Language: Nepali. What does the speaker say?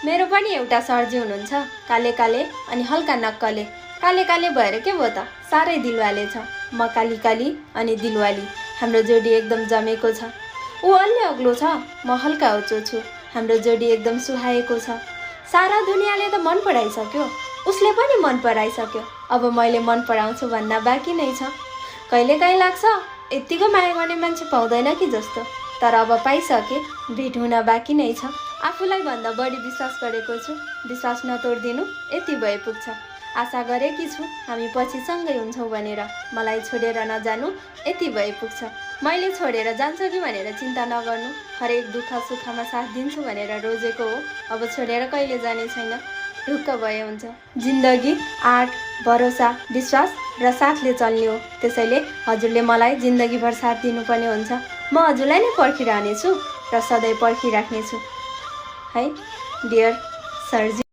मेरो पनि एउटा सरजी हुनुहुन्छ, काले काले अनि हल्का नक्कले। काले काले भएर के भयो त, साह्रै दिलवाले छ। म काली काली अनि दिलवाली, हाम्रो जोडी एकदम जमेको छ। ऊ अलि अग्लो छ, म हल्का उच्चो छु, हाम्रो जोडी एकदम सुहाएको छ। सारा दुनियाँले त मन पराइसक्यो, उसले पनि मन पराइसक्यो, अब मैले मन पराउँछु भन्न बाँकी नै छ। कहिलेकाहीँ लाग्छ यत्तिको माया गर्ने मान्छे पाउँदैन कि जस्तो, तर अब पाइसके, भेट हुन बाँकी नै छ। आफूलाई भन्दा बढी विश्वास गरेको छु, विश्वास नतोडिदिनु यति भए पुग्छ। आशा गरेकी छु हामी पछि सँगै हुन्छौँ भनेर, मलाई छोडेर नजानु यति भए पुग्छ। मैले छोडेर जान्छ कि भनेर चिन्ता नगर्नु, हरेक दुःख सुखमा साथ दिन्छु भनेर रोजेको हो, अब छोडेर कहिले जाने छैन, ढुक्क भए हुन्छ। जिन्दगी आँट, भरोसा, विश्वास र साथले चल्ने हो, त्यसैले हजुरले मलाई जिन्दगीभर साथ दिनुपर्ने हुन्छ। म हजुरलाई नै पर्खिरहनेछु र सधैँ पर्खिराख्नेछु है डियर सरजी।